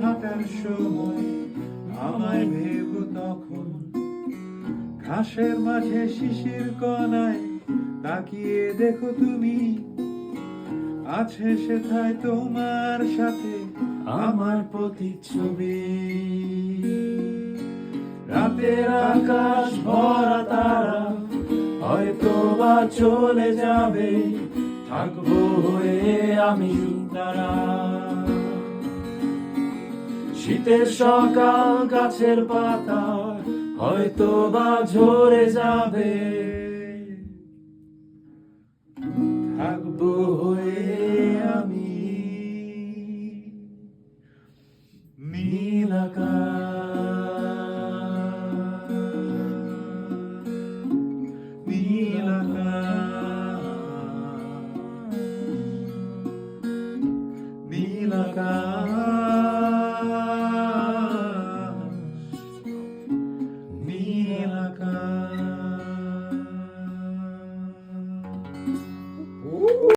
হাঁটার সময় আমায় ভেব তখন ঘাসের মাঝে শিশির কণায় তাকিয়ে দেখো তুমি আছে সেথায় তোমার সাথে আমার প্রতিচ্ছবি। রাতের আকাশ ভরা তারা হয়তো বা চলে যাবে, থাকবো হয়ে আমি তারা। শীতের সকাল গাছের পাতা হয়তো বা ঝরে যাবে, থাকবো হয়ে আমি নীল আকাশ, নীল আকাশ, নীল আকাশ, নীল আকাশ।